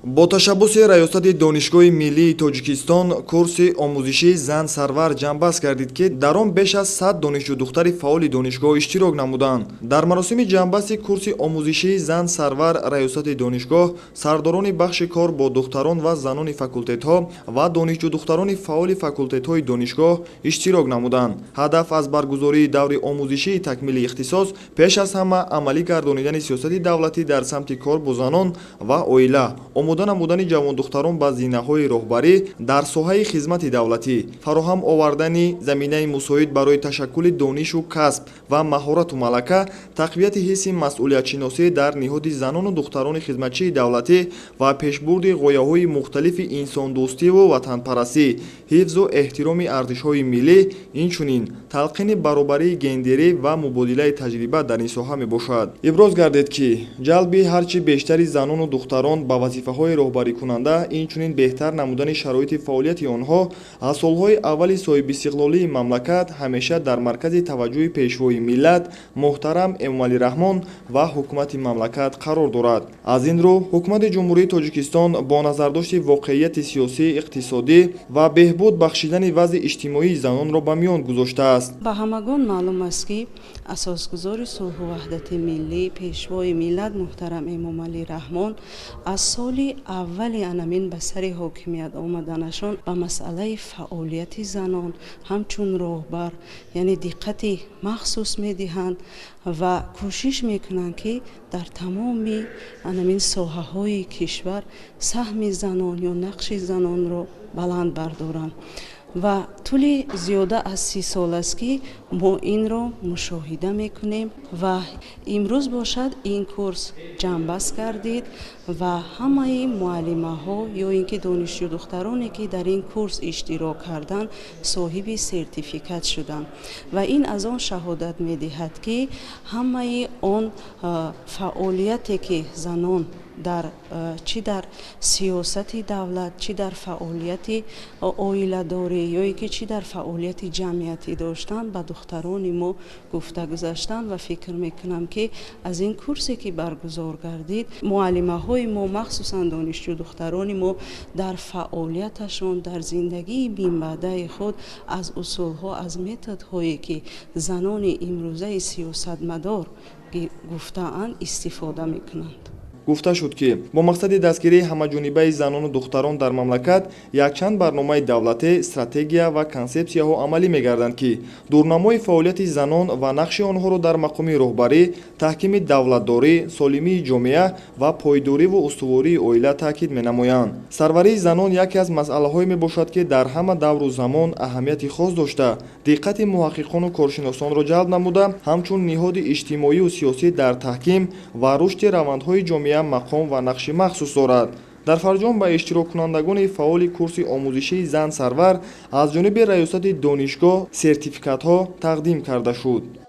бо ташаббуси раёсати донишгоҳи миллии Тоҷикистон курси омӯзишии зан Сарвар ҷамъбаст гардид, ки дар он беш аз 100 донишҷӯ духтари фаъоли донишгоҳ иштирок намуданд. Дар маросими ҷамъбасти курси омӯзишии зан Сарвар раёсати донишгоҳ, сардорони бахши кор бо духтарон ва занони факултетҳо ва донишҷӯ духтарони фаъоли факултетҳои донишгоҳ иштирок намуданд. Ҳадаф аз баргузории даври омӯзишии такмили ихтисос пеш аз ҳама амалӣ гардонидани сиёсати давлатӣ дар самти кор бо занон ва оила, омода намудани ҷавондухтарон ба зинаҳои роҳбарӣ дар соҳаи хизмати давлатӣ, фароҳам овардани заминаи мусоид барои ташаккули донишу касб ва маҳорату малака, тақвияти ҳисси масъулиятшиносӣ дар ниҳоди занону духтарони хизматчии давлатӣ ва пешбурди ғояҳои мухталифи инсондӯстиву ватанпарастӣ, ҳифзу эҳтироми арзишҳои миллӣ, инчунин талқини баробарии гендерӣ ва мубодилаи таҷриба дар ин соҳа мебошад. Иброз гардид, ки ҷалби ҳарчи бештари занону духтарон ба вазифаҳои роҳбарикунанда, инчунин беҳтар намудани шароити фаъолияти онҳо аз солҳои аввали соҳибистиқлолии мамлакат ҳамеша дар маркази таваҷҷӯҳи пешвои миллат муҳтарам Эмомалӣ Раҳмон ва ҳукумати мамлакат қарор дорад. Аз ин рӯ ҳукумати ҷумҳурии Тоҷикистон бо назардошти воқеияти сиёсӣ, иқтисодӣ ва беҳбуд бахшидани вазъи иҷтимоии занонро ба миён гузоштааст. ба ҳамагон маълум аст, ки асосгузори сулҳу ваҳдати миллӣ, пешвои миллат муҳтарам Эмомалӣ Раҳмон аз соли аввали анамин ба сари ҳокимият омаданашон ба масъалаи фаъолияти занон ҳамчун роҳбар, яъне диққати махсус медиҳанд ва кӯшиш мекунанд, ки дар тамоми анамин соҳаҳои кишвар саҳми занон ё нақши занонро баланд бардоранд. ва тӯли зиёда аз 30 сол аст, ки мо инро мушоҳида мекунем ва имрӯз бошад ин курс ҷамъбаст гардид ва ҳамаи муаллимаҳо ё ин ки донишҷӯ духтароне, ки дар ин курс иштирок карданд, соҳиби сертификат шуданд ва ин аз он шаҳодат медиҳад, ки ҳамаи он фаъолияте ки занон чӣ дар сиёсати давлат, чӣ дар фаъолияти оиладорӣ ё ин ки чӣ дар фаъолияти ҷамъиятӣ доштанд, ба духтарони мо гуфта гузаштанд ва фикр мекунам, ки аз ин курсе ки баргузор гардид, муаллимаҳои мо, махсусан донишҷӯ духтарони мо дар фаъолияташон дар зиндагии минбаъдаи худ аз усулҳо, аз методҳое ки занони имрӯзаи сиёсатмадор гуфтаанд истифода мекунанд. гуфта шуд, ки бо мақсади дастгирии ҳамаҷонибаи занону духтарон дар мамлакат якчанд барномаи давлатӣ, стратегия ва консепсияҳо амалӣ мегарданд, ки дурнамои фаъолияти занон ва нақши онҳоро дар мақоми роҳбарӣ, таҳкими давлатдорӣ, солимии ҷомеа ва пойдориву устувории оила таъкид менамоянд. Сарварии занон яке аз масъалаҳое мебошад, ки дар ҳама давру замон аҳамияти хос дошта, диққати муҳаққиқону коршиносонро ҷалб намуда, ҳамчун ниҳоди иҷтимоию сиёсӣ дар таҳким ва рушди равандҳои ҷомеа мақом ва нақши махсус дорад. дар фарҷом ба иштироккунандагони фаъоли курси омӯзишии зан Сарвар аз ҷониби раёсати донишгоҳ сертификатҳо тақдим карда шуд.